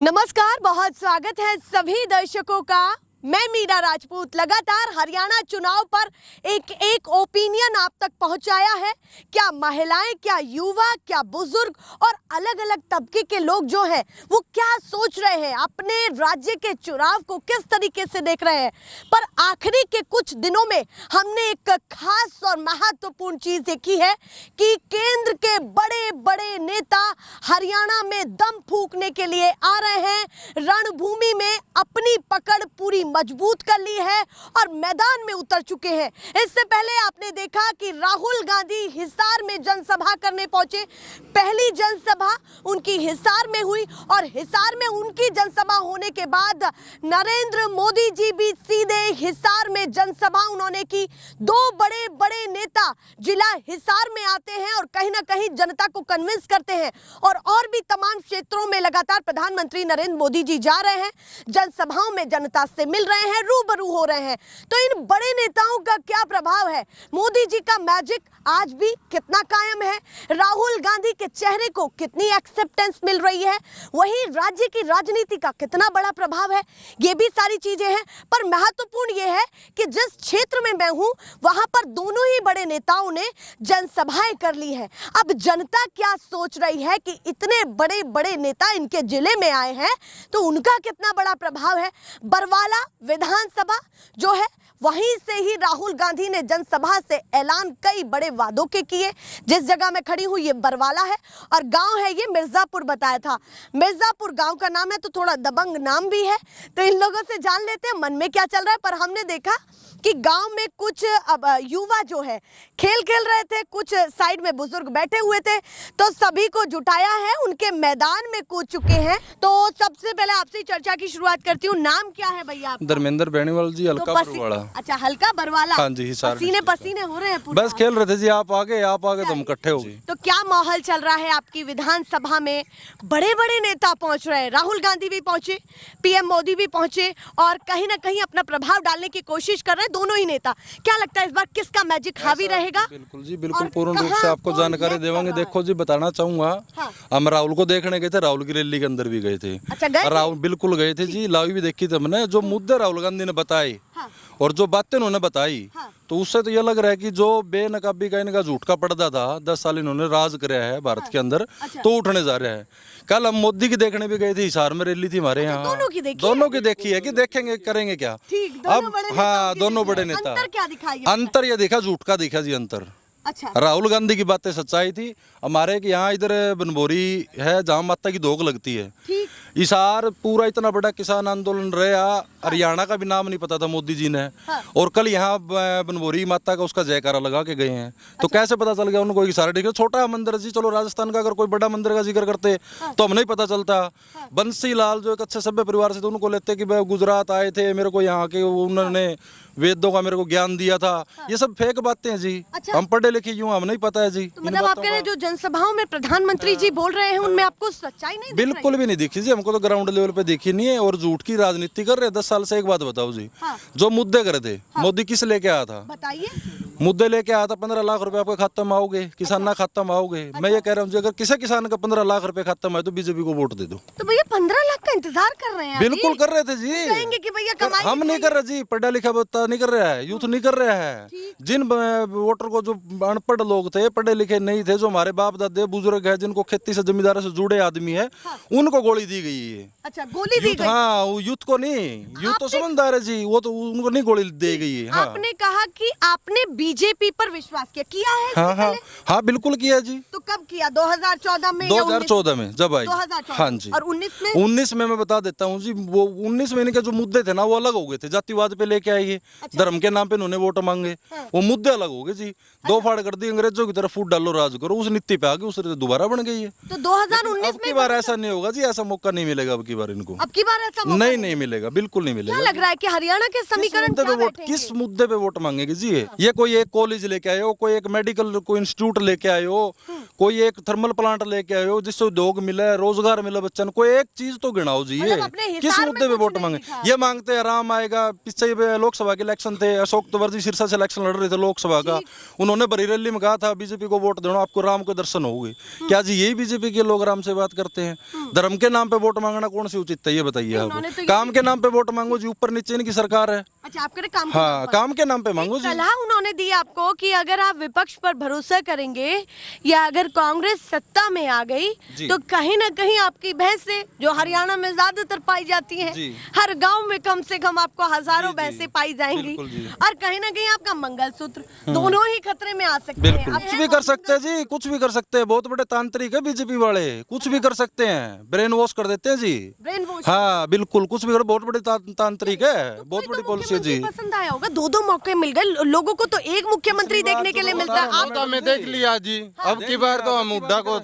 नमस्कार, बहुत स्वागत है सभी दर्शकों का। मैं मीरा राजपूत लगातार हरियाणा चुनाव पर एक ओपिनियन आप तक पहुंचाया है। क्या महिलाएं, क्या युवा, क्या बुजुर्ग और अलग अलग तबके के लोग जो हैं वो क्या सोच रहे हैं, अपने राज्य के चुनाव को किस तरीके से देख रहे हैं। पर आखिरी के कुछ दिनों में हमने एक खास और महत्वपूर्ण चीज देखी है कि केंद्र के बड़े बड़े नेता हरियाणा में दम फूंकने के लिए आ रहे हैं। रणभूमि में अपनी पकड़ पूरी मजबूत कर ली है और मैदान में उतर चुके हैं। इससे पहले आपने देखा कि राहुल गांधी हिसार में जनसभा करने पहुंचे। पहली जनसभा उनकी हिसार में हुई और हिसार में उनकी जनसभा होने के बाद नरेंद्र मोदी जी भी सीधे हिसार में जनसभा उन्होंने की। दो बड़े बड़े नेता जिला हिसार में आते हैं और कहीं ना कहीं जनता को कन्विंस करते हैं और भी तमाम क्षेत्रों में लगातार प्रधानमंत्री नरेंद्र मोदी जी जा रहे हैं, जनसभाओं में जनता से मिल रहे हैं, रूबरू हो रहे हैं। तो इन बड़े नेताओं का क्या प्रभाव है, मोदी जी का मैजिक आज भी कितना कायम है, राहुल गांधी के चेहरे को कितनी एक्सेप्टेंस मिल रही है, वहीं राज्य की राजनीति का कितना बड़ा प्रभाव है, ये भी सारी चीजें हैं। पर महत्वपूर्ण ये है कि जिस क्षेत्र में मैं हूं वहां पर दोनों ही बड़े नेताओं ने जनसभाएं कर ली है। अब जनता क्या सोच रही है कि इतने बड़े बड़े नेता इनके जिले में आए हैं तो उनका कितना बड़ा प्रभाव है। बरवाला विधानसभा जो है वहीं से ही राहुल गांधी ने जनसभा से ऐलान कई बड़े वादों के किए। जिस जगह मैं खड़ी हूं ये बरवाला है और गांव है ये मिर्जापुर बताया था। मिर्जापुर गांव का नाम है तो थोड़ा दबंग नाम भी है। तो इन लोगों से जान लेते हैं मन में क्या चल रहा है। पर हमने देखा कि गांव में कुछ अब युवा जो है खेल खेल रहे थे, कुछ साइड में बुजुर्ग बैठे हुए थे, तो सभी को जुटाया है, उनके मैदान में कूद चुके हैं। तो सबसे पहले आपसे चर्चा की शुरुआत करती हूँ। नाम क्या है भैया आपका? धर्मेंद्र बेनीवाल जी, हल्का बरवाला। अच्छा, हल्का बरवाला। हाँ जी, पसीने पसीने हो रहे हैं पूरा। बस खेल रहे थे जी, आप आगे तो हम इकट्ठे हो गए। तो क्या माहौल चल रहा है आपकी विधानसभा में? बड़े बड़े नेता पहुंच रहे हैं, राहुल गांधी भी पहुंचे, पीएम मोदी भी पहुंचे और कहीं ना कहीं अपना प्रभाव डालने की कोशिश कर रहे हैं दोनों ही नेता। क्या लगता है इस बार किसका मैजिक हावी रहेगा? बिल्कुल जी, बिल्कुल पूर्ण रूप से आपको जानकारी देवांगे। देखो जी, बताना चाहूंगा, हम राहुल को देखने गए थे, राहुल की रैली के अंदर भी गए थे। अच्छा, राहुल बिल्कुल गए थे जी, लाइव भी देखी थी हमने। जो मुद्दे राहुल गांधी ने बताए और जो बातें उन्होंने बताई, तो उससे तो ये लग रहा है कि जो बेनकाबी का इनका झूठ का पर्दा था, 10 साल इन्होंने राज कराया है भारत के अंदर, तो उठने जा रहा है। कल हम मोदी की देखने भी गए थे, हिसार में रैली थी हमारे यहाँ। दोनों की देखी है कि देखेंगे करेंगे क्या अब। हाँ, दोनों बड़े नेता। अंतर क्या दिखाई? अंतर ये देखा, झूठ का दिखा जी अंतर। अच्छा, राहुल गांधी की बातें सच्चाई थी। हमारे यहाँ इधर बनभोरी है जहाँ माता की धोख लगती है, हिसार पूरा इतना बड़ा किसान आंदोलन रहा, हरियाणा का भी नाम नहीं पता था मोदी जी ने। और कल यहाँ बनभोरी माता का उसका जयकारा लगा के गए हैं। तो कैसे पता चल गया उनको? हिसार ठीक है, छोटा मंदिर जी, चलो राजस्थान का अगर कोई बड़ा मंदिर का जिक्र करते तो हमें नहीं पता चलता। बंसी लाल जो एक अच्छे सभ्य परिवार से थे, उनको लेते कि वह गुजरात आए थे, मेरे को यहाँ के उन्होंने वेदों का मेरे को ज्ञान दिया था। ये सब फेक बातें हैं जी। अच्छा। हम पढ़े लिखे यूं, हम नहीं पता है जी। तो मतलब आप कह रहे हैं जो जनसभाओं में प्रधानमंत्री जी बोल रहे हैं उनमें आपको सच्चाई नहीं? बिल्कुल भी नहीं दिखी जी, हमको तो ग्राउंड लेवल पे दिखी नहीं है। और झूठ की राजनीति कर रहे हैं 10 साल से। एक बात बताओ जी, जो मुद्दे करे थे, मोदी किस लेके आया था? बताइए। मुद्दे लेके आया था 15 लाख रुपए आपके खाते में आओगे, किसान ना खाता में आओगे। मैं ये कह रहा हूँ, अगर किसी किसान का 15 लाख रुपए खाते में आए तो बीजेपी को वोट दे दो। तो भैया 15 लाख का इंतजार कर रहे हैं? बिल्कुल कर रहे थे जी। कहेंगे कि भैया कमाई हम नहीं कर रहे जी, पढ़ा लिखा बच्चा नहीं कर रहा है, यूथ नहीं कर रहा है। जिन वोटर को, जो अनपढ़ लोग थे, पढ़े लिखे नहीं थे, जो हमारे बाप दादे बुजुर्ग है, जिनको खेती से जमींदारी से जुड़े आदमी है, उनको गोली दी गई है। अच्छा, गोली दी गई? हाँ, यूथ को नहीं, यूथ तो समझदार है जी, वो तो उनको नहीं गोली दी गई है। आपने कहा कि आपने बीजेपी पर विश्वास किया है? हाँ, बिल्कुल किया जी। तो कब किया? 2014 में? 2014 में जब आई। 2014। हाँ जी। और 19 में? 19 में मैं बता देता हूँ जी, वो 19 में इनके जो मुद्दे थे ना, वो अलग हो गए थे। जातिवाद पे लेके आई है। अच्छा। धर्म के नाम पे उन्होंने वोट मांगे। वो मुद्दे अलग हो गए जी। दो फाड़ कर दी, अंग्रेजों की तरफ फूट डालो राज करो, उस नीति पे आगे उस दोबारा बन गई है। तो 2019 में बार ऐसा नहीं होगा जी, ऐसा मौका नहीं मिलेगा अब की बार इनको। अब की बार ऐसा नहीं मिलेगा, बिल्कुल नहीं मिलेगा। क्या लग रहा है कि हरियाणा के समीकरण किस मुद्दे पे वोट मांगेगी जी? ये कोई एक कॉलेज लेके आए हो, कोई एक मेडिकल कोई इंस्टीट्यूट लेके आए हो, कोई एक थर्मल प्लांट लेके आए हो जिससे उद्योग मिले, रोजगार मिले बच्चन, कोई एक चीज तो गिनाओ जी। ये मतलब अपने हिसाब किस में मुद्दे पे कुछ वोट नहीं मांगे? दिखा। ये मांगते हैं राम आएगा। पीछे लोकसभा के इलेक्शन थे, अशोक तंवर जी सिरसा से इलेक्शन लड़ रहे थे लोकसभा का, उन्होंने बड़ी रैली में कहा था बीजेपी को वोट देना, आपको राम के दर्शन होंगे। क्या जी यही बीजेपी के लोग राम से बात करते हैं? धर्म के नाम पे वोट मांगना कौन सी उचित है ये बताइए आप? उन्होंने तो ये काम के नाम पे वोट मांगो जी, ऊपर नीचे इनकी सरकार है। अच्छा, आप करें काम हाँ, काम के नाम पे मांगो जी। सलाह उन्होंने दी आपको कि अगर आप विपक्ष पर भरोसा करेंगे या अगर कांग्रेस सत्ता में आ गई जी। तो कहीं ना कहीं आपकी भैंसें जो हरियाणा में ज्यादातर पाई जाती हैं, जी। हर गांव में कम से कम आपको हजारों जी, जी। भैंसें पाई जाएंगी बिल्कुल जी। और कहीं ना कहीं आपका मंगलसूत्र दोनों ही खतरे में आ सकते हैं। बिल्कुल अब कुछ भी कर सकते हैं जी, कुछ भी कर सकते हैं। बहुत बड़े तांत्रिक है बीजेपी वाले, कुछ भी कर सकते हैं, ब्रेन वॉश कर देते हैं जी। Brain wash. हाँ बिल्कुल, कुछ भी कर, बहुत बड़े तांत्रिक है, बहुत बड़ी पॉलिसी है जी। पसंद आया होगा, दो मौके मिल गए लोगों को, तो एक मुख्यमंत्री देखने के लिए मिलता है। आप तो हमें देख लिया जी, अब की बार तो हम हुड्डा को,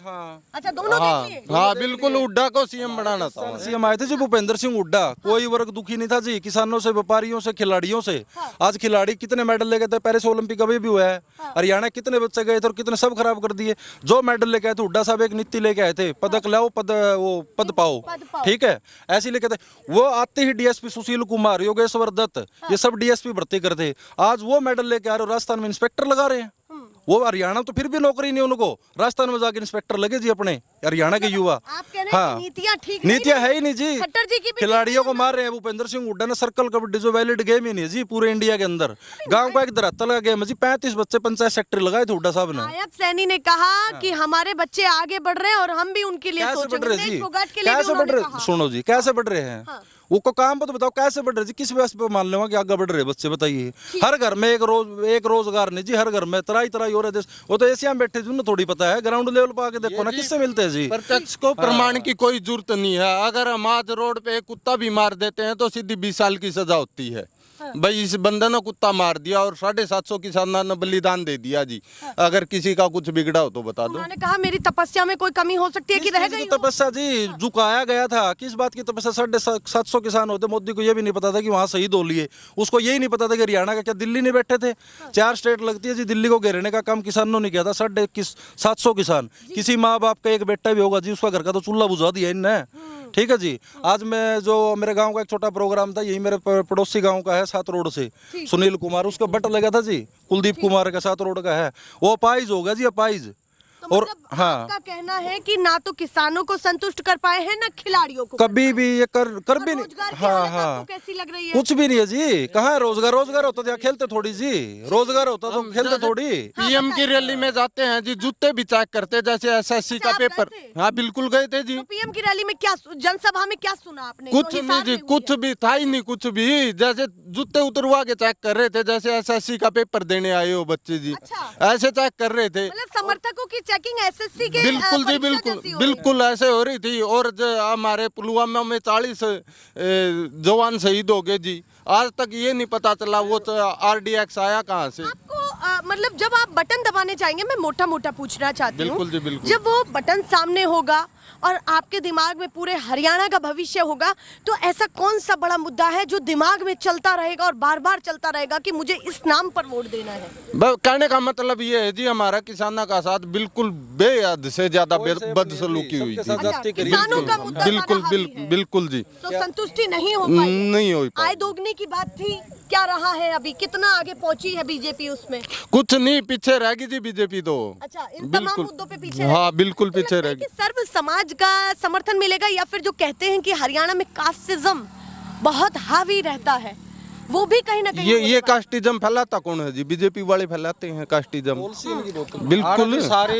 अच्छा दोनों हाँ देख लिए। हाँ बिल्कुल हुड्डा को सीएम बनाना था। सीएम आए थे जी भूपेंद्र सिंह हुड्डा, कोई वर्ग दुखी नहीं था जी, किसानों से, व्यापारियों से, खिलाड़ियों से। आज खिलाड़ी कितने मेडल लेके थे, पेरिस ओलंपिक अभी भी हुआ है, हरियाणा कितने बच्चे गए थे और कितने सब खराब कर दिए। जो मेडल लेके आए थे हुड्डा साहब एक नीति लेके आए थे, पदक लाओ पद पाओ, ठीक है, ऐसे लेके थे। वो आते ही डीएसपी सुशील कुमार, योगेश्वर दत्त, ये सब डीएसपी भर्ती करते। आज वो मेडल लेके आ रहे हो, राजस्थान में इंस्पेक्टर लगा रहे हैं। वो हरियाणा तो फिर भी नौकरी नहीं उनको, राजस्थान में जाके इंस्पेक्टर लगे जी अपने हरियाणा के युवा। आप कह रहे हैं कि नीतियां ठीक नीतियां है ही नहीं जी, खट्टर जी की भी खिलाड़ियों को मार रहे हैं। भूपेंद्र सिंह हुड्डा ने सर्कल कबड्डी जो वैलिड गेम ही नहीं है जी पूरे इंडिया के अंदर, गांव का एक धरातल का गेम है जी। 35 बच्चे पंचायत सेक्रेटरी लगाए थे हुड्डा साहब ने। नायब सैनी ने कहा कि हमारे बच्चे आगे बढ़ रहे हैं और हम भी उनके लिए कैसे बढ़ रहे सोचेंगे। जी, देश फोगाट के लिए भी कैसे बढ़ उन्होंने रहे, कहा। सुनो जी, कैसे बढ़ रहे हैं वो को काम पर तो बताओ कैसे बढ़ रहे जी, किस वजह पे मान लेवा कि आगे बढ़ रहे बच्चे बताइए। हर घर में एक रोजगार नहीं जी, हर घर में तराई तराई हो रहे देश। वो तो एशिया में बैठे जी, उन्हें थोड़ी पता है, ग्राउंड लेवल पर आके देखो ना किससे मिलते हैं जी। प्रत्यक्ष को प्रमाण की कोई जरूरत नहीं है। अगर हम आज रोड पे एक कुत्ता भी मार देते हैं तो सीधी 20 साल की सजा होती है। भाई इस बंदे ने कुत्ता मार दिया और 750 किसानों ने बलिदान दे दिया जी, अगर किसी का कुछ बिगड़ा हो तो बता दो। उन्होंने कहा मेरी तपस्या में कोई कमी हो सकती है कि रह गई हो। तपस्या जी झुकाया गया था, किस बात की तपस्या? 750 किसान होते, मोदी को ये भी नहीं पता था कि वहाँ शहीद हो लिए, उसको यही नहीं पता था कि हरियाणा का क्या दिल्ली नहीं बैठे थे। 4 स्टेट लगती है जी, दिल्ली को घेरने का काम किसानों ने किया था। 750 किसान, किसी माँ बाप का एक बेटा भी होगा जी, उसका घर का तो चूल्हा बुझा दिया इनने, ठीक है जी। आज मैं जो मेरे गांव का एक छोटा प्रोग्राम था, यही मेरे पड़ोसी गांव का है 7 रोड से, सुनील कुमार, उसका बट लगा था जी, कुलदीप कुमार का 7 रोड का है, वो अपाइज हो गया जी, अपाइज। तो और मतलब हाँ, आपका कहना है कि ना तो किसानों को संतुष्ट कर पाए हैं ना खिलाड़ियों को। कभी भी ये कर भी नहीं। रोजगार की हाँ हालत हाँ, आपको कैसी लग रही है? कुछ भी नहीं है जी। कहाँ है रोजगार? रोजगार होता तो यहाँ खेलते थोड़ी जी, रोजगार होता तो खेलते थोड़ी। पीएम की रैली में जाते हैं जी, जूते भी चेक करते, जैसे एसएससी का आप गए पेपर। थे? हाँ बिल्कुल गए थे जी। तो पीएम की रैली में क्या, जनसभा में क्या सुना आपने? कुछ जो नहीं हिसार जी, में हुई कुछ है। भी था ही नहीं, कुछ भी। जैसे जूते उतरवा के चेक कर रहे थे, जैसे एसएससी का पेपर देने आए हो बच्चे जी, अच्छा। ऐसे चेक कर रहे थे। मतलब समर्थकों की चेकिंग एसएससी के बिल्कुल जी, परीक्षा बिल्कुल जैसी हो रही है। बिल्कुल ऐसे हो रही थी। और हमारे पुलवामा में 40 जवान शहीद हो गए जी, आज तक ये नहीं पता चला वो RDX आया कहाँ से। आपको मतलब जब आप बटन दबाने जाएंगे, मैं मोटा मोटा पूछना चाहती हूँ, बिल्कुल जी, बिल्कुल। जब वो बटन सामने होगा और आपके दिमाग में पूरे हरियाणा का भविष्य होगा, तो ऐसा कौन सा बड़ा मुद्दा है जो दिमाग में चलता रहेगा और बार बार चलता रहेगा कि मुझे इस नाम पर वोट देना है? कहने का मतलब ये है जी, हमारा किसानों का साथ बिल्कुल बेहद से ज्यादा बदसलूकी हुई थी। अच्छा, किसानों का मुद्दा बिल्कुल ज़्यादा हावी है। बिल्कुल जी, तो संतुष्टि नहीं हो पाई? नहीं हो पाई। आय दोगुनी की बात थी, क्या रहा है अभी? कितना आगे पहुंची है बीजेपी उसमें? कुछ नहीं, पीछे रहेगी जी बीजेपी तो। अच्छा, इन तमाम मुद्दों पे पीछे हाँ रहेगी। बिल्कुल तो पीछे लगता है रहेगी। कि सर्व समाज का समर्थन मिलेगा, या फिर जो कहते हैं कि हरियाणा में कास्टिज्म बहुत हावी रहता है, वो भी कहीं ना कहीं ये कास्टिज्म फैलाता कौन है जी? बीजेपी वाले फैलाते हैं कास्टिज्म, बिल्कुल। सारी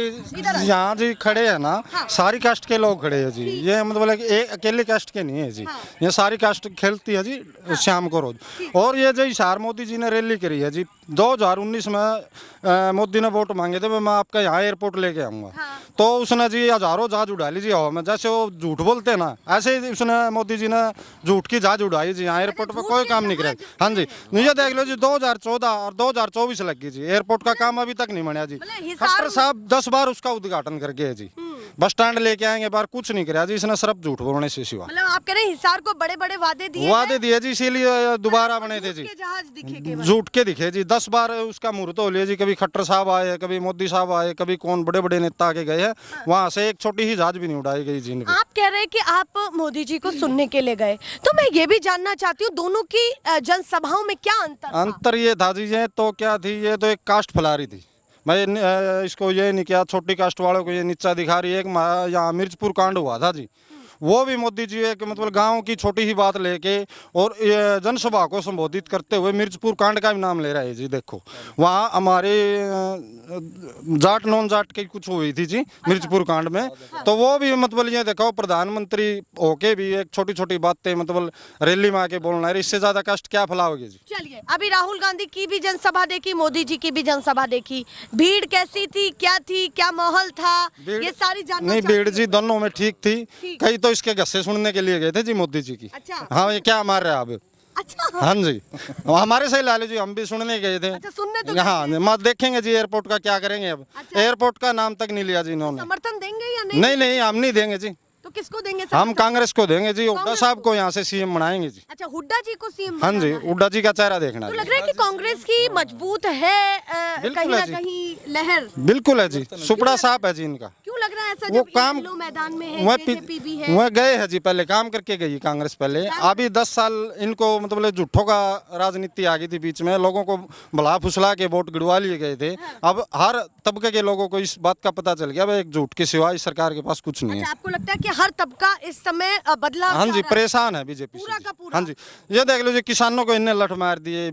यहाँ जी खड़े हैं ना, सारी कास्ट के लोग खड़े हैं जी, ये मतलब एक अकेले कास्ट के नहीं है जी, ये सारी कास्ट खेलती है जी शाम को रोज। और ये जो हिसार मोदी जी ने रैली करी है जी, 2019 में मोदी ने वोट मांगे थे, मैं आपका यहाँ एयरपोर्ट लेके आऊँगा, तो उसने जी हजारों जहाज उड़ा ली जी हवा में, जैसे वो झूठ बोलते हैं ना, ऐसे ही उसने मोदी जी ने झूठ की जहाज उड़ाई जी, यहाँ एयरपोर्ट पर कोई काम नहीं कराया। हाँ जी, ये देख लो जी, 2014 और 2024 लग गई जी, एयरपोर्ट का काम अभी तक नहीं बना जी। खट्टर साहब 10 बार उसका उद्घाटन करके है जी, बस स्टैंड लेके आएंगे बार, कुछ नहीं कराया जी इसने, सिर्फ झूठ बोलने से सिवा। मतलब आप कह रहे हैं हिसार को बड़े बड़े वादे दिए वादे दिए जी, इसीलिए दोबारा बने थे जी। के जहाज दिखे केवल। झूठ के दिखे जी, 10 बार उसका मुहूर्त हो लिया जी। कभी खट्टर साहब आए, कभी मोदी साहब आए, कभी कौन बड़े बड़े नेता आके गए हैं, वहां से एक छोटी ही जहाज भी नहीं उड़ाई गई जी इनकी। आप कह रहे हैं कि आप मोदी जी को सुनने के लिए गए, तो मैं ये भी जानना चाहती हूँ दोनों की जनसभाओं में क्या अंतर था? अंतर ये था जी, ये तो क्या थी, ये तो एक कास्ट फैला रही थी। मैं इसको ये नहीं किया, छोटी कास्ट वालों को ये नीचा दिखा रही है। एक यहाँ मिर्चपुर कांड हुआ था जी, वो भी मोदी जी एक मतलब गांव की छोटी ही बात लेके और ये जनसभा को संबोधित करते हुए मिर्चपुर कांड का भी नाम ले रहा है जी। देखो वहाँ हमारे जाट नॉन जाट की कुछ हुई थी जी मिर्चपुर कांड में, तो वो भी मतलब ये देखो प्रधानमंत्री होके भी एक छोटी छोटी बातें मतलब रैली में आके बोलना है, इससे ज्यादा कष्ट क्या फैलाओगे जी। चलिए, अभी राहुल गांधी की भी जनसभा देखी, मोदी जी की भी जनसभा देखी, भीड़ कैसी थी, क्या माहौल था, ये सारी जानना नहीं, चाहती भीड़ जी हूँ। दोनों में ठीक थी। कई तो इसके गस्से सुनने के लिए गए थे जी मोदी जी की। अच्छा। हाँ, ये क्या मार रहे हैं आप? अच्छा, हाँ जी, हमारे से ही ला लो जी, हम भी सुनने गए थे। अच्छा, सुनने तो हाँ, मत देखेंगे जी एयरपोर्ट का क्या करेंगे अब। अच्छा। एयरपोर्ट का नाम तक नहीं लिया जी इन्होंने। समर्थन देंगे या नहीं? नहीं नहीं, हम नहीं देंगे जी, तो किसको देंगे हम समर्थन? कांग्रेस को देंगे जी। हुड्डा कांग्रेस साहब को? को यहाँ से सीएम बनाएंगे जी। अच्छा, हुड्डा जी को सीएम हाँ जी, हुड्डा जी का चेहरा देखना तो है लग जी। रहा है कि कांग्रेस की मजबूत है बिल्कुल कहीं ना है जी। कहीं लहर। बिल्कुल है जी, सुपड़ा साहब है जी इनका। क्यों लग रहा है ऐसा वो जब काम ये लोग मैदान में है, वह जेजेपी भी है? वह गए हैं जी, पहले काम करके गई कांग्रेस पहले। अभी 10 साल इनको मतलब झूठों का राजनीति आ गई थी बीच में, लोगों को भला फुसला के वोट गिरवा लिए गए थे। अब हर तबके के लोगों को इस बात का पता चल गया भाई एक झूठ के सिवा इस सरकार के पास कुछ नहीं अच्छा, है। आपको लगता है कि हर तबका इस समय बदलाव हाँ चाह जी, रहा है? परेशान है बीजेपी पूरा से का पूरा? हाँ जी, ये देख लो जी, किसानों को इनने लठ मार दिए,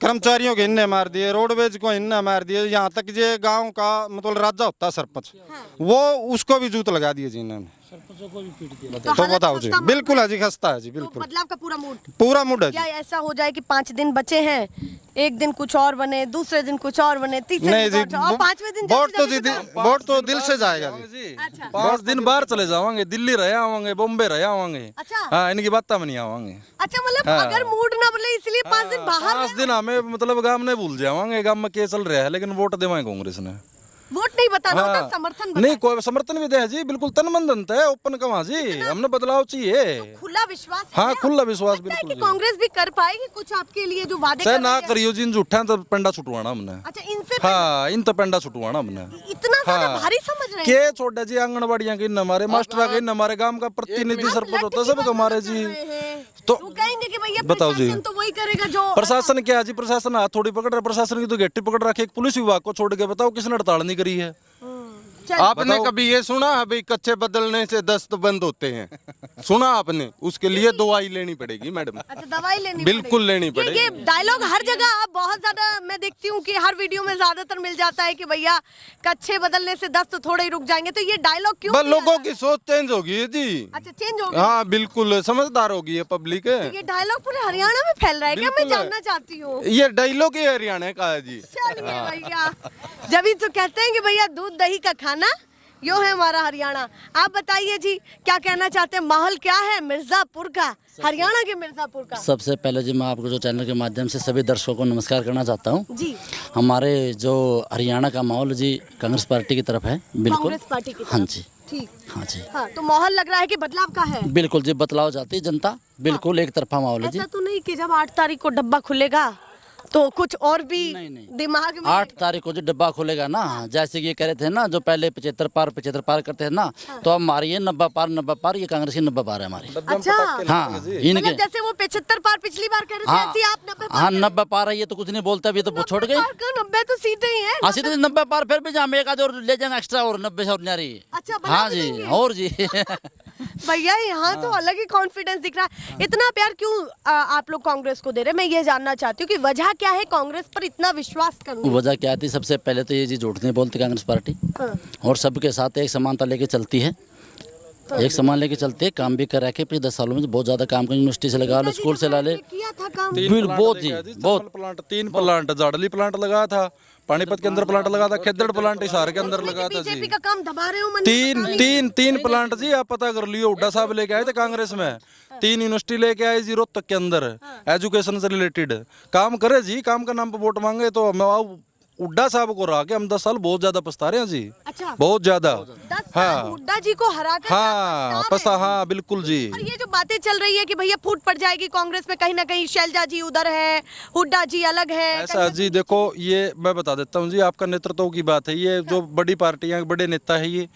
कर्मचारियों को इनने मार दिए, रोडवेज को इनने मार दिए, यहाँ तक ये गांव का मतलब राजा होता है सरपंच, वो उसको भी जूत लगा दिए जी इन्होंने। तो हालत बताओ जी, खस्ता बिल्कुल है जी, खस्ता है जी, तो बिल्कुल बदलाव का पूरा मूड। पूरा मूड है जी। क्या ऐसा हो जाए कि 5 दिन बचे हैं, एक दिन कुछ और बने, दूसरे दिन कुछ और बने, तीसरे नहीं दिन जी, कुछ और 5वें दिन वोट तो जल्दी जी जल्दी वोट तो दिल से जाएगा जी। 5 दिन बाहर चले जावांगे, दिल्ली रह आवांगे, बॉम्बे रह आवांगे। अच्छा। हाँ, इनकी बातें में नहीं आवांगे। अच्छा, मतलब हाँ। अगर मूड ना बदले इसलिए 5 दिन बाहर 5 दिन हमें मतलब गांव ने भूल जावांगे, गांव में क्या चल रहा है, लेकिन वोट देवाएं कांग्रेस ने। वोट नहीं बताना होता, हाँ। समर्थन नहीं, बताना। कोई समर्थन भी दे जी, बिल्कुल तन मन धन है, ओपन कमा जी, हमने बदलाव चाहिए। खुला विश्वास है। हाँ, खुला विश्वास लगता है बिल्कुल कि जी। कांग्रेस भी कर पाएगी कुछ आपके लिए जो वादे चाहे कर ना रही है? करियो जिन झूठा तो पेंडा छुटवाना हमने। अच्छा, इनसे हाँ, इन तो पेंडा छुटवाना हमने। इतना ज्यादा हाँ। भारी समझ रहे हैं? के छोड़ा जी, आंगनबाड़ियां के इन हमारे, मास्टर के इन हमारे, गांव का प्रतिनिधि सरपंच होता है, सब हमारे जी। तो तो कहेंगे कि भैया बताओ जी। प्रशासन तो वही करेगा जो प्रशासन क्या है जी, प्रशासन हाथ थोड़ी पकड़ रहा है, प्रशासन की तो गट्टी पकड़ रखी है। एक पुलिस विभाग को छोड़ के बताओ किसने हड़ताल नहीं करी है? चल, आपने बताओ। कभी ये सुना है भाई कच्चे बदलने से दस्त बंद होते हैं? सुना आपने? उसके लिए दवाई लेनी पड़ेगी मैडम। अच्छा, दवाई लेनी बिल्कुल पड़ेगी। लेनी ये पड़ेगी। डायलॉग हर जगह आप बहुत ज्यादा मैं देखती हूँ कि हर वीडियो में ज्यादातर मिल जाता है कि भैया कच्चे बदलने से दस्त थोड़े ही रुक जाएंगे, तो ये डायलॉग क्यों बस दिया लोगों है? की सोच चेंज होगी है जी। अच्छा, चेंज हो गया। हाँ बिल्कुल, समझदार होगी ये पब्लिक है। ये डायलॉग पूरे हरियाणा में फैल रहा है क्या? मैं बिल्कुल है। जानना चाहती हूँ। ये डायलॉग ही हरियाणा का है जी। चलिए भैया, जब ही तो कहते हैं कि भैया दूध दही का खाना, यो है हमारा हरियाणा। आप बताइए जी, क्या कहना चाहते हैं? माहौल क्या है मिर्जापुर का, हरियाणा के मिर्जापुर का? सबसे पहले जी मैं आपको जो चैनल के माध्यम से सभी दर्शकों को नमस्कार करना चाहता हूँ। जी, हमारे जो हरियाणा का माहौल जी कांग्रेस पार्टी की तरफ है, बिल्कुल। कांग्रेस पार्टी की तरफ। हाँ जी, ठीक। हाँ जी, हाँ, तो माहौल लग रहा है कि बदलाव का है। बिल्कुल जी, बतलाव चाहती है जनता, बिल्कुल एक तरफा माहौल है जी। ऐसा तो नहीं कि जब 8 तारीख को डब्बा खुलेगा तो कुछ और भी नहीं। दिमाग में? 8 तारीख को जो डब्बा खुलेगा ना, जैसे कि ये कह रहे थे ना, जो पहले 75 पार करते हैं ना, तो अब हमारी ये 90 पार, ये कांग्रेस की 90 पार है हमारी। अच्छा, हाँ, मतलब इनके जैसे वो 75 पार पिछली बार कह रहे थे, हाँ, ऐसे ही आप 90 पार हाँ कह रहे 90 पार है, ये तो कुछ नहीं बोलता, अभी तो छोड़ गए। 90 तो सीटें ही हैं। हाँ, सीधे 90 पार, फिर भी जहाँ एक आध और ले जाएंगे एक्स्ट्रा, और 90 से और न्यारी। अच्छा, बना हाँ भी जी, देंगे? और जी। भैया यहाँ तो अलग ही कॉन्फिडेंस दिख रहा है। इतना प्यार क्यों आप लोग कांग्रेस को दे रहे हैं? मैं ये जानना चाहती हूँ कि वजह क्या है कांग्रेस पर इतना विश्वास करने? वजह क्या थी? सबसे पहले तो ये जी झूठ नहीं बोलती कांग्रेस पार्टी, हाँ। और सबके साथ एक समानता लेके चलती है, एक समान लेके चलती है। काम भी कर रखे हैं, पिछले 10 सालों में बहुत ज्यादा काम कर, यूनिवर्सिटी से लगा लो, स्कूल से ला ले, किया था काम। बहुत जी, बहुत। प्लांट, 3 प्लांट, जाडली प्लांट लगा था, पानीपत के अंदर प्लांट लगा था, खेदड़ प्लांट हिसार के अंदर लगा था बीजेपी जी। का काम दबा रहे हो मन में? तीन प्लांट जी, आप पता कर लियो। हुड्डा साहब लेके आए थे कांग्रेस में, 3 यूनिवर्सिटी लेके आए जी रोहतक के अंदर, एजुकेशन से रिलेटेड काम करे जी। काम का नाम पे वोट मांगे तो हम आओ हुड्डा साहब को हरा के हम 10 साल बहुत ज्यादा पछता रहे हैं जी। अच्छा, बहुत ज्यादा। 10 साल हुड्डा जी को हरा कर हाँ पछता, हाँ बिल्कुल जी। और ये जो बातें चल रही है कि भैया फूट पड़ जाएगी कांग्रेस में, कहीं ना कहीं शैलजा जी उधर है, हुड्डा जी अलग है, ऐसा जी देखो, ये मैं बता देता हूँ जी, आपका नेतृत्व की बात है। ये जो बड़ी पार्टियां बड़े नेता है ये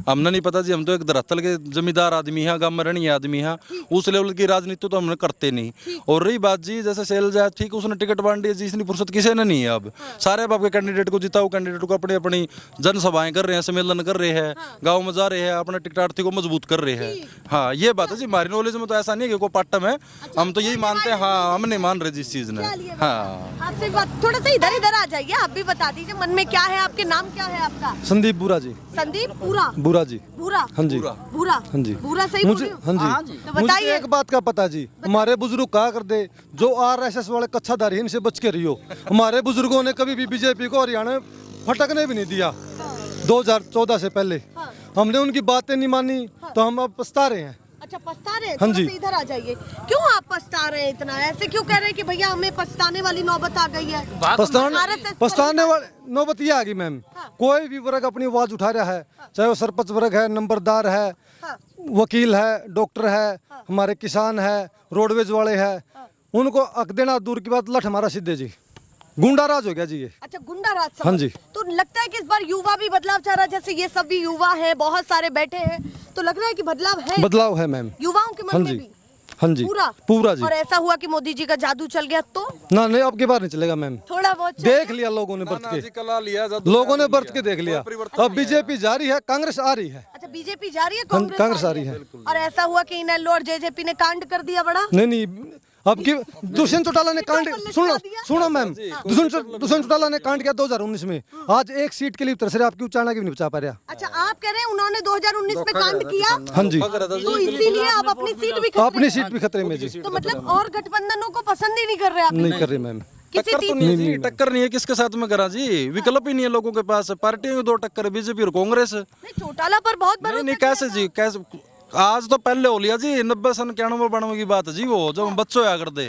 हमने नहीं पता जी। हम तो एक धरातल के जमींदार आदमी हैं, गांव में रहनी आदमी हैं, उस लेवल की राजनीति तो हमने करते नहीं। और रही बात जी जैसे शैलजा, ठीक उसने टिकट बांट दी जी, इतनी फुर्सत किसी ने नहीं है। अब सारे अब आपके कैंडिडेट को जिताओ, कैंडिडेट को अपनी अपनी जनसभाएं कर रहे हैं, सम्मेलन कर रहे हैं, गाँव में जा रहे हैं, अपने टिकटार्थी को मजबूत कर रहे हैं। हाँ ये बात है जी, हमारी नॉलेज में तो ऐसा नहीं है कि कोई पार्टम है। हम तो यही मानते हैं, हाँ हम नहीं मान रहे जिस चीज ने। हाँ आपसे थोड़ा सा इधर इधर आ जाइए, आप भी बता दीजिए मन में क्या है, आपके नाम क्या है आपका? संदीप बुरा जी। संदीप पूरा बुरा जी। पूरा? हाँ जी। पूरा? हाँ जी। पूरा सही मुझे, बोल रही हूँ? हाँ जी, तो मुझे बताइए। एक बात का पता जी, हमारे बुजुर्ग कहा कर दे, जो आरएसएस वाले कच्छाधारी इनसे बच के रहियो। हमारे बुजुर्गों ने कभी भी बीजेपी को हरियाणा में फटकने भी नहीं दिया। 2014 से पहले हमने उनकी बातें नहीं मानी, तो हम अब पछता रहे हैं। अच्छा पछता रहे हैं? हाँ थोड़ा जी। सा इधर आ जाइए। क्यों आप पछता रहे हैं इतना? ऐसे क्यों कह रहे हैं कि भैया हमें पछताने वाली नौबत आ गई है? पछताने वाले नौबत ये आ गई मैम, कोई भी वर्ग अपनी आवाज उठा रहा है, चाहे वो सरपंच वर्ग है, नंबरदार है, वकील है, डॉक्टर है, हमारे किसान है, रोडवेज वाले हैं, उनको हक देना दूर की बात, लठ हमारा सीधे जी, गुंडा राज हो गया जी ये। अच्छा गुंडा राज समझ। हाँ जी। तो लगता है कि इस बार युवा भी बदलाव चाह रहा है, जैसे ये सब भी युवा है, बहुत सारे बैठे हैं, तो लग रहा है कि बदलाव है, बदलाव है मैम, युवाओं के हाँ मन में जी, भी हाँ जी, पूरा पूरा जी। और ऐसा हुआ कि मोदी जी का जादू चल गया तो ना नहीं, अब की बार नहीं चलेगा मैम, थोड़ा बहुत देख लिया लोगों ने बरत के, कला लिया, जादू लोगों ने बरत के देख लिया। अब बीजेपी जा रही है, कांग्रेस आ रही है। अच्छा बीजेपी जा रही है, कांग्रेस आ रही है। और ऐसा हुआ कि इनेलो और जेजेपी ने कांड कर दिया बड़ा। नहीं नहीं, अब की दुष्यंत चौटाला ने कांड, सुनो मैम, दुष्यंत चौटाला ने कांड किया 2019 में, आज एक सीट के लिए तरसरे, आपकी उच्चारणा की भी नहीं बचा पा रहा। अच्छा आप कह रहे हैं उन्होंने 2019 में कांड किया, हाँ जी, तो इसीलिए आप अपनी सीट भी खतरे अपनी में सीट भी खतरे में जी। है। तो मतलब और गठबंधनों को पसंद ही नहीं कर रहे आप? नहीं कर रही मैम, किसी टक्कर तो नहीं है जी, टक्कर नहीं है, किसके साथ में करा जी, विकल्प ही नहीं है लोगों के पास। पार्टियों की दो टक्कर है, बीजेपी और कांग्रेस। नहीं चौटाला पर बहुत भरोसा नहीं कैसे जी, कैसे? आज तो पहले हो लिया जी, 90 सन 91 की बात है जी, वो जब हम बच्चों या करते,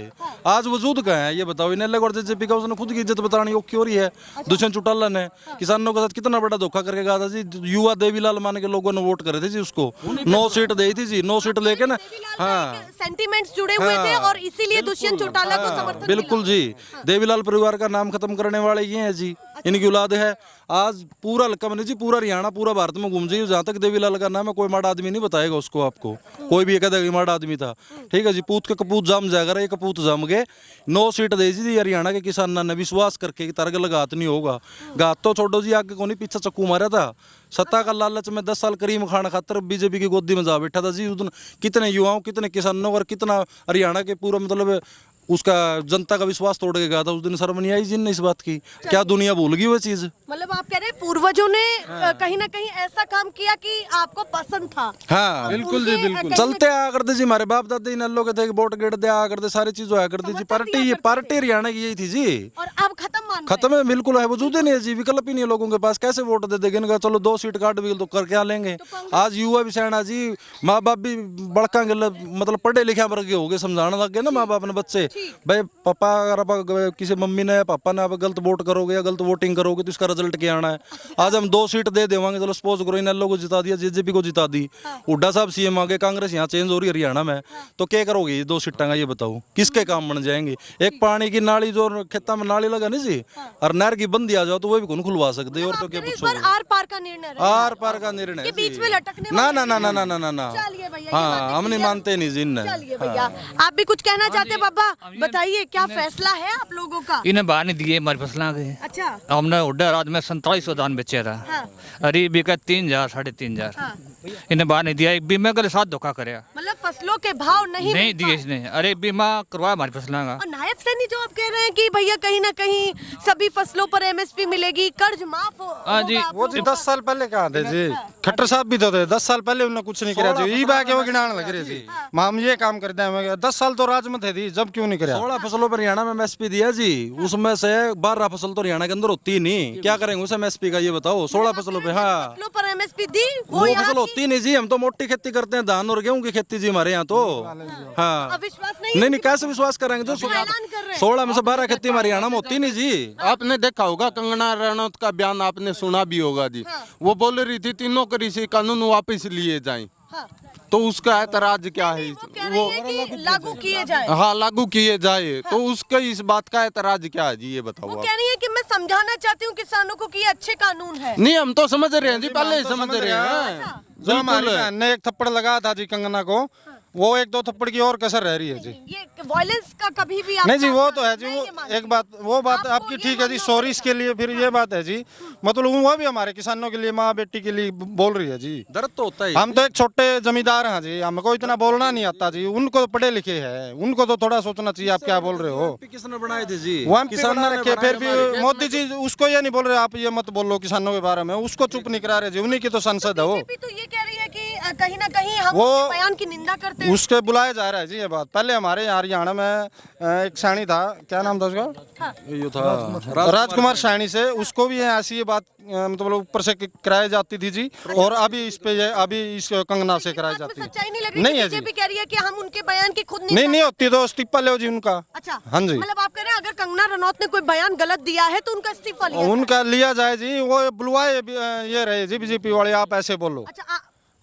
आज वजूद कहाँ है ये बताओ। इन्हें और जेजेपी का उसने खुद की इज्जत बतानी ओके हो रही है। दुष्यंत चौटाला ने किसानों के साथ कितना बड़ा धोखा करके कहा था जी, युवा देवीलाल मान के लोगों ने वोट करे थे जी उसको, 9 सीट दी थी जी, 9 सीट लेके ना। हाँ सेंटीमेंट्स जुड़े हुए थे और इसीलिए दुष्यंत चौटाला को समर्थन बिल्कुल जी, देवीलाल परिवार का नाम खत्म करने वाले ये हैं जी, इनकी औलाद है। आज पूरा कम नहीं जी, पूरा हरियाणा पूरा भारत में घूम जाइए, जहाँ तक देवीलाल का नाम है कोई माड़ा आदमी नहीं बताएगा उसको, आपको कोई भी कहता है कि माड़ा आदमी था। ठीक है जी, पूत के कपूत जाम जाएगा, ये कपूत जम गए। 9 सीट दे दी हरियाणा के किसानों ने विश्वास करके कि तरग लगात नहीं होगा। घात तो छोड़ो जी, आगे को नहीं पीछे चक्कू मारा था। सत्ता का लालच में 10 साल करीम खान खातर बीजेपी की गोदी में जा बैठा था जी। उस दिन कितने युवाओं, कितने किसानों और कितना हरियाणा के पूरा मतलब उसका जनता का विश्वास तोड़ के गया था। उस दिन शर्म नहीं आई जिन इस बात की, क्या दुनिया भूल गई वो चीज। मतलब आप कह रहे हैं पूर्वजों ने कहीं ना कहीं ऐसा काम किया कि आपको पसंद था। हाँ बिल्कुल जी, बिल्कुल। चलते आया करते जी, हमारे बाप दादा इन लोग थे, वोट गेट दे आया करते, सारी चीज होया करती जी। पार्टी हरियाणा की यही थी जी, और अब खत्म मान खत्म है, बिल्कुल है, वजूद ही नहीं है जी, विकल्प ही नहीं है लोगों के पास। कैसे वोट दे देंगे इनका, चलो 2 सीट काट भी तो कर क्या लेंगे। आज युवा भी सैना जी, माँ बाप भी बड़का मतलब पढ़े लिखे वर्ग हो गए, समझाने लग गए ना माँ बाप ने बच्चे, भाई पापा अगर आप किसी मम्मी ने पापा ने आप गलत वोट करोगे या गलत वोटिंग करोगे तो इसका रिजल्ट क्या आना है। आज हम 2 सीट दे देवांगे, चलो सपोज करो इन लोगों को जिता दिया, जेजेपी को जिता दी, हुड्डा साहब सीएम आ गए, कांग्रेस यहाँ चेंज हो रही है हरियाणा में, तो क्या करोगे ये 2 सीटां का, ये बताओ किसके काम बन जाएंगे। एक पानी की नाली जो खेता में नाली लगा नहीं जी, और नहर की बंदी आ जाओ तो वो भी कौन खुलवा सकते और तो क्या इस बार आर पार का निर्णय आर पार का निर्णय के बीच में लटकने ना ना ना ना ना ना ना। चलिए भैया, ये हाँ बातें हम नहीं मानते नहीं जिन। चलिए भैया, आप भी कुछ कहना चाहते हैं बाबा, बताइए क्या फैसला है आप लोगों का? इन्हें बाहर नहीं दिए हमारी फसलों के। अच्छा हमने हुड्डा रात में 4700 दान बेचे था। हाँ। अरे बिका 3000 3,500। हाँ। इन्हें बाहर नहीं दिया, एक बीमा के साथ धोखा कराया, मतलब फसलों के भाव नहीं नहीं मिल दिए पाए। इसने। अरे बीमा करवाया हमारी फसलों का। और नायब सैनी जो आप कह रहे हैं कि भैया कहीं ना कहीं सभी फसलों पर एमएसपी मिलेगी, कर्ज माफ हाँ जी, होगा आप वो जी लोगों 10 साल पहले कहा थे जी, खट्टर साहब भी तो थे 10 साल पहले उन्होंने कुछ नहीं करा जी, ई बा के वो गिनाने लग रहे जी हम ये काम करते हैं। 10 साल तो राज में थे जी, जब क्यों नहीं करा? 16 फसलों पर हरियाणा में एमएसपी दिया जी, उसमें से 12 फसल तो हरियाणा के अंदर होती ही नहीं, क्या करेंगे उस एमएसपी का ये बताओ? 16 फसलों पे, हाँ फसलों पर एमएसपी दी वो यहाँ फसल की? होती नहीं जी, हम तो मोटी खेती करते हैं, धान और गेहूं की खेती जी हमारे यहाँ तो। हाँ अविश्वास नहीं नहीं कैसे विश्वास करेंगे जो ऐलान कर रहे हैं। 16 में से 12 खेती हमारे हरियाणा में होती नहीं जी। आपने देखा होगा कंगना रनौत का बयान, आपने सुना भी होगा जी। वो बोल रही थी तीनों कृषि कानून वापस लिए जाएं, हाँ। तो उसका ऐतराज क्या है? वो कह रही है कि लागू किए जाए। हाँ लागू किए जाए, तो उसका इस बात का ऐतराज क्या है जी, ये बताओ वो आप। कह रही है कि मैं समझाना चाहती हूँ किसानों को कि ये अच्छे कानून है। नहीं हम तो समझ रहे हैं जी, पहले ही समझ रहे हैं। जो हमारी बहन ने एक थप्पड़ लगाया था जी कंगना को, वो 1-2 थप्पड़ की और कसर रह रही है जी। ये वायलेंस का कभी भी नहीं जी वो तो है जी, मैं वो ये मानती एक बात वो बात आपको आपकी ये ठीक है जी, मानना सॉरी होगा। इसके लिए। फिर ये बात है जी, मतलब वो भी हमारे किसानों के लिए, माँ बेटी के लिए बोल रही है जी। दर्द तो होता ही। हम तो एक छोटे जमींदार हैं जी, हमको इतना बोलना नहीं आता जी, उनको तो पढ़े लिखे हैं, उनको तो थोड़ा सोचना चाहिए आप क्या बोल रहे हो। किसने बनाए थे जी? वो एमपी किसानों बना ने रखे, फिर बनाए भी मोदी जी उसको ये नहीं बोल रहे आप ये मत बोलो किसानों के बारे में, उसको चुप नहीं करा रहे जी, उन्हीं की तो संसद है वो। बीजेपी तो ये कह रही है कि कहीं ना कहीं हम वो उसके बयान की निंदा करते हैं। उसके बुलाया जा रहा है जी ये बात। पहले हमारे यहाँ हरियाणा में एक सैनी था, क्या नाम था उसका? ये था राजकुमार सैनी से, उसको भी ऐसी ये बात मतलब ऊपर से कराई जाती थी जी, और अभी इस पे अभी इस कंगना से कराई बात में जाती है। सच्चाई नहीं लग रही। नहीं है जी, बीजेपी कह रही है कि हम उनके बयान की खुद नहीं होती तो इस्तीफा ले जी उनका। अच्छा हाँ जी, मतलब आप कह रहे हैं अगर कंगना रनौत ने कोई बयान गलत दिया है तो उनका इस्तीफा लिया जाए। उनका लिया जाए जी, वो बुलवाए ये रहे जी बीजेपी वाले, आप ऐसे बोलो।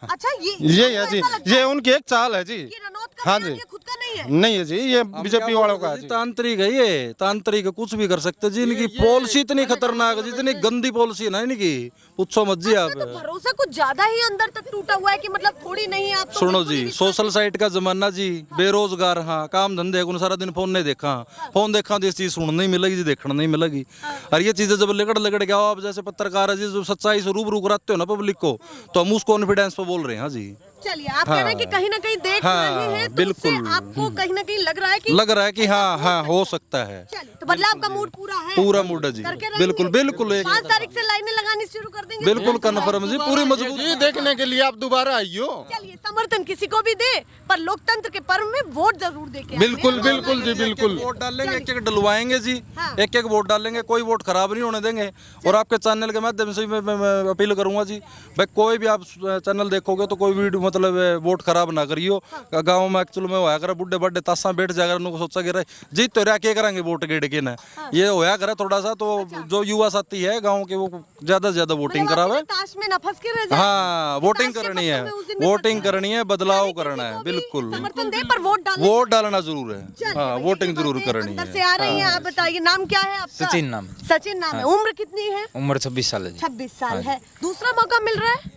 अच्छा ये है जी, ऐसा लगता ये है उनकी एक चाल है जी। कि रनौत का हाँ बयान जी। ये खुद का नहीं है। नहीं है जी, ये बीजेपी वालों का है जी। तांत्रिक है ये, तांत्रिक है, कुछ भी कर सकते जी। इनकी पॉलिसी इतनी खतरनाक है, जितनी गंदी पॉलिसी है ना इनकी, पूछो मत जी आप। तो भरोसा कुछ ज्यादा ही अंदर तक टूटा हुआ है कि मतलब थोड़ी नहीं आप तो सुनो बिल्कुल ही जी, विश्वास- सोशल साइट का जमाना जी, बेरोजगार, हाँ काम धंधे को सारा दिन फोन नहीं देखा, फोन देखा तो इस चीज सुनने नहीं मिलेगी जी, देखने नहीं मिलेगी। और ये चीजें जब लगड़ के आओ आप जैसे पत्रकार है जी, जो सच्चाई से रूबरू कराते हो ना पब्लिक को, तो हम उस कॉन्फिडेंस पे बोल रहे हैं। हाँ जी, चलिए आप कह रहे हैं कि कहीं ना कहीं देख हाँ, रहे हैं तो बिल्कुल। उससे आपको कहीं ना कहीं लग रहा है कि लग रहा है कि हाँ हाँ हो सकता है। चलिए तो बदलाव का मूड पूरा है, पूरा मूड है जी, करके रहेंगे। बिल्कुल बिल्कुल, एक 5 तारीख से लाइनें लगानी शुरू कर देंगे। बिल्कुल कन्फर्म जी, पूरी मजबूत। जी देखने के लिए आप दोबारा आइयो। चलिए समर्थन किसी को भी दे, पर लोकतंत्र के पर्व में वोट जरूर दे के बिल्कुल बिल्कुल जी बिल्कुल। वोट डालेंगे, एक एक डलवाएंगे जी, हाँ। एक एक वोट डालेंगे, कोई वोट खराब नहीं होने देंगे। और आपके चैनल के माध्यम से मैं अपील करूंगा जी, भाई कोई भी आप चैनल देखोगे तो कोई भी मतलब वोट खराब ना करियो। गाँव में एक्चुअल में होया करे बुढ़े बड्ढे तासा बैठ जाकर उनको सोचा कि जीत तो रहा क्या करेंगे वोट गेड़ के ना, ये होया करे थोड़ा सा। तो जो युवा साथी है गाँव के, वो ज्यादा से ज्यादा वोटिंग करावे। ताश में ना फंस के रह जाए। हाँ वोटिंग ताश के करनी है, पत्तों में उस दिन में वोटिंग पड़ता है। करनी है, बदलाव किसी करना है, को भी बिल्कुल। समर्थन दे पर वोट डालना। वोट डालना जरूर है, चलिए, हाँ ये वोटिंग बातें जरूर करनी अंदर है। से आ रही हैं। आप बताइए नाम क्या है आपका? सचिन नाम। सचिन नाम है। उम्र कितनी है? उम्र 26 साल है जी। 26 साल है। दूसरा मौका मिल रहा है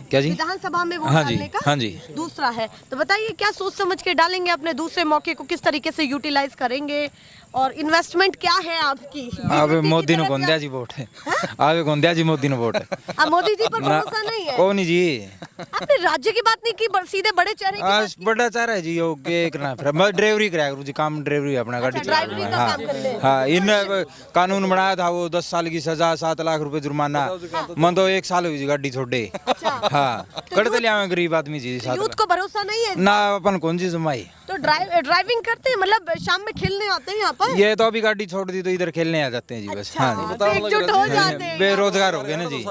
क्या जी? विधानसभा में वोट हाँ जी, डालने का? हाँ जी। दूसरा है तो बताइए क्या सोच समझ के डालेंगे अपने दूसरे मौके को, किस तरीके से यूटिलाइज करेंगे, और इन्वेस्टमेंट क्या है आपकी? आवे बीजेपी की मोदी ने तरफ गोंदिया जी वोट है। आवे गोंदिया जी मोदी ने वोट है। अब मोदी जी पर भरोसा नहीं है। कौन जी? आपने राज्य की बात नहीं की, सीधे बड़े चेहरे की बात आज बड़ा चाह है जी, यो के करना फिर मैं ड्राइवरी कराया जी, काम ड्राइवरी अपना गाड़ी अच्छा, ड्राइवरी का काम कर ले। हाँ इन कानून बनाया था वो 10 साल की सजा, 7 लाख रुपए जुर्माना। मन तो 1 साल हुई जी गाड़ी छोड़े। हाँ कड़ते लिया गरीब आदमी जी। यूथ को भरोसा नहीं है ना अपन कौन सी जमाई। तो ड्राइविंग करते हैं, मतलब शाम में खेलने आते हैं यहाँ पर? ये तो अभी गाड़ी छोड़ दी तो इधर खेलने आ जाते हैं जी बस। हाँ जी, तो एकजुट हो जाते हैं। बेरोजगार हो गए ना जी।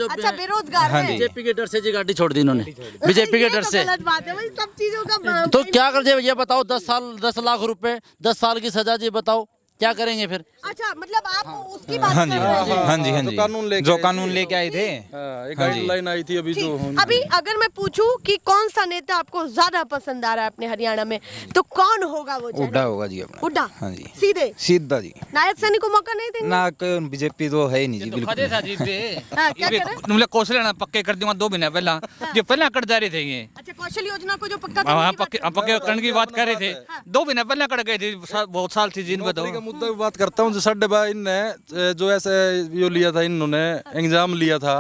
अच्छा बेरोजगार हाँ है। जी। बीजेपी के डर से जी गाड़ी छोड़ दी इन्होंने, बीजेपी के ये डर तो से। गलत बात है भाई, सब चीजों का तो क्या कर जाए ये बताओ, 10 लाख रुपए, 10 साल की सजा जी, बताओ क्या करेंगे फिर? अच्छा मतलब आप उसकी बात हाँ कर जी, रहे हैं। हाँ जी, हाँ जो जी, कानून लेके जो आए कानून लेके आए थे। एक हाँ जी। गाइडलाइन आई थी अभी जो ठीक। अभी अगर मैं पूछूं कि कौन सा नेता आपको ज्यादा पसंद आ रहा है अपने हरियाणा में, तो कौन होगा वो? हुड्डा होगा जी अपना। हुड्डा? हाँ जी, सीधे सीधा जी। नायक सैनी को मौका नहीं देंगे? ना बीजेपी तो है ही नहीं जी बिल्कुल। हाँ, क्या कह रहे हैं? तुमने कौशल ना पक्के कर दूंगा 2 महीने पहला, जो पहला कर जा रहे थे ये। अच्छा कौशल योजना को जो पक्का करने हाँ की बात पक्के पक्के करने की बात कर रहे थे, 2 महीने पहले कर गए थे, बहुत साल थी जिन बताओ। नौकरी का मुद्दा भी बात करता हूँ। जो 7.5 इनने जो ऐसे यो लिया था, इन्होंने एग्जाम लिया था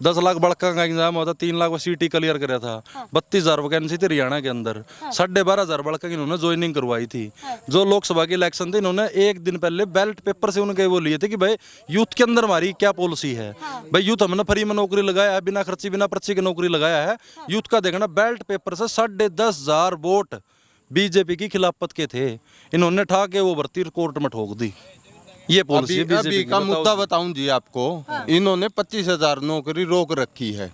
10 लाख बड़का का एग्जाम होता, 3 लाख वो सीटी क्लियर कराया था। 32,000 वैकेंसी थी हरियाणा के अंदर, 12,500 बड़का की इन्होंने ज्वाइनिंग करवाई थी। जो लोकसभा के इलेक्शन थे, इन्होंने एक दिन पहले बैलेट पेपर से उनके वो लिए थे कि भाई यूथ के अंदर हमारी क्या पॉलिसी है। भाई यूथ हमने फ्री में नौकरी लगाया है, बिना खर्ची बिना पर्ची की नौकरी लगाया है। यूथ का देखना, बैलेट पेपर से 10,500 वोट बीजेपी की खिलाफत के थे, इन्होंने ठा के वो भर्ती कोर्ट में ठोक दी। ये पॉलिसी है अभी बीजेपी का मुद्दा बताऊं जी आपको, इन्होंने 25,000 नौकरी रोक रखी है।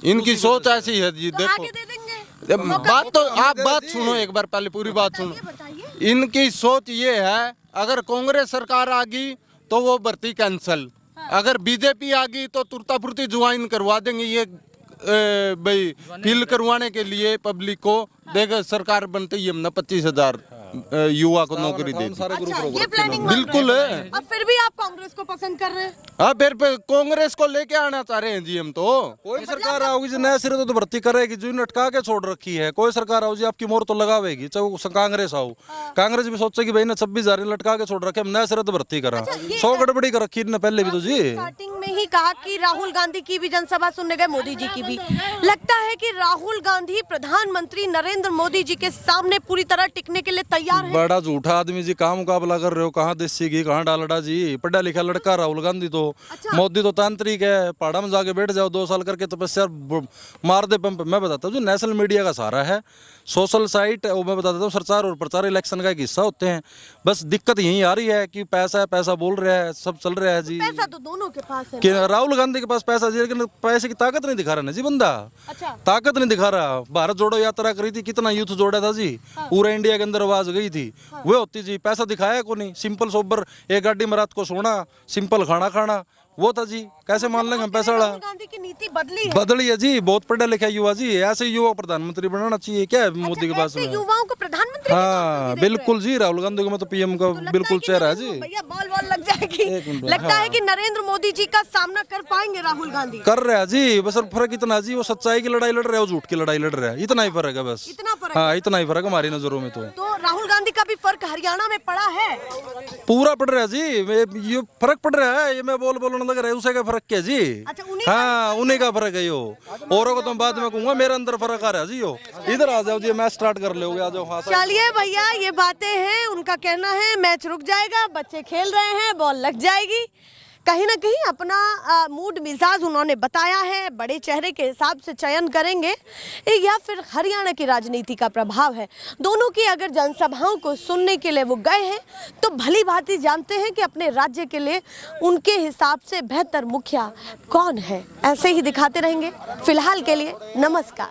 इनकी सोच ऐसी है जी, तो आगे देखो दे देंगे। बात तो आप बात सुनो एक बार, पहले पूरी बात सुनो। बताइए। इनकी सोच ये है, अगर कांग्रेस सरकार आ गई तो वो भर्ती कैंसल, अगर बीजेपी आ गई तो तुरतापुरती ज्वाइन करवा देंगे। ये भाई फील करवाने के लिए पब्लिक को, देगा सरकार बनते ही हमने 25,000 युवा को नौकरी दे दी। अच्छा, ये प्लानिंग बिल्कुल है। अब फिर भी आप कांग्रेस को पसंद कर रहे हैं? हाँ, फिर कांग्रेस को लेके आना चाह रहे हैं जी हम तो। कोई सरकार आओगी जो नए सिरे तो भर्ती करेगी, जो अटका के छोड़ रखी है। कोई सरकार आओ जी आपकी मोहर तो लगावेगी, चाहे वो कांग्रेस आओ। कांग्रेस भी सोचेगी भाई ने 26,000 लटका के छोड़ रखे, हम नए सिरे तो भर्ती करा। 100 गड़बड़ी कर रखी ने पहले भी तो जी। स्टार्टिंग में ही कहा कि राहुल गांधी की भी जनसभा सुनने गए, मोदी जी की भी। लगता है कि राहुल गांधी प्रधानमंत्री नरेंद्र मोदी जी के सामने पूरी तरह टिकने के लिए तैयार है। बड़ा झूठा आदमी जी, कहाँ मुकाबला कर रहे हो, कहाँ देसी घी कहाँ डालडा जी। पढ़ा लिखा लड़का राहुल गांधी तो। मोदी तो तांत्रिक है, पहाड़ा में जाके बैठ जाओ 2 साल करके तपस्या मार दे पंप। मैं बताता हूँ जो नेशनल मीडिया का सहारा है, सोशल साइट, वो मैं बताता हूँ प्रचार और प्रचार इलेक्शन का एक हिस्सा होते हैं। बस दिक्कत यही आ रही है कि पैसा है, पैसा बोल रहा है, सब चल रहा है जी। पैसा तो दोनों के पास है कि राहुल गांधी के पास पैसा जी, लेकिन पैसे की ताकत नहीं दिखा रहा ना जी बंदा। अच्छा। ताकत नहीं दिखा रहा। भारत जोड़ो यात्रा करी थी, कितना यूथ जोड़ा था जी। पूरा इंडिया के अंदर आवाज गई थी, वो होती जी। पैसा दिखाया को नहीं, सिंपल सोबर एक गाड़ी में रात को सोना, सिंपल खाना खाना, वो था जी। कैसे मान लेंगे हम पैसा वाला? राहुल गांधी की नीति बदली है जी, बहुत पढ़ा लिखा युवा जी। ऐसे युवा प्रधानमंत्री बनाना चाहिए क्या है मोदी के पास में? युवाओं को प्रधानमंत्री हाँ बिल्कुल जी, राहुल गांधी को मैं तो पीएम का बिल्कुल चेहरा है जी। भैया बॉल लग जाएगी। लगता है कि नरेंद्र मोदी जी का सामना कर पाएंगे राहुल गांधी? कर रहे हैं जी, बस फर्क इतना जी, वो सच्चाई की लड़ाई लड़ रहे हैं, वो झूठ की लड़ाई लड़ रहे हैं, इतना ही फर्क है बस। इतना फर्क? हाँ, इतना ही फर्क है हमारी नजरों में। तो राहुल गांधी का भी फर्क हरियाणा में पड़ा है? पूरा पड़ रहा है जी, ये फर्क पड़ रहा है। ये मैं बोलने लग रहा है, उसे का फर्क क्या जी? अच्छा, उन्हीं हाँ, उन्हीं का फर्क है यो। औरों को तो बाद में कहूंगा, मेरे अंदर फर्क आ रहा है जी। यो इधर आ जाओ जी, मैच स्टार्ट कर लोगे, आ जाओ। हाँ चलिए भैया, ये बातें हैं, उनका कहना है मैच रुक जाएगा, बच्चे खेल रहे हैं, बॉल लग जाएगी। कहीं ना कहीं अपना मूड मिजाज उन्होंने बताया है। बड़े चेहरे के हिसाब से चयन करेंगे या फिर हरियाणा की राजनीति का प्रभाव है। दोनों की अगर जनसभाओं को सुनने के लिए वो गए हैं तो भली भांति जानते हैं कि अपने राज्य के लिए उनके हिसाब से बेहतर मुखिया कौन है। ऐसे ही दिखाते रहेंगे। फिलहाल के लिए नमस्कार।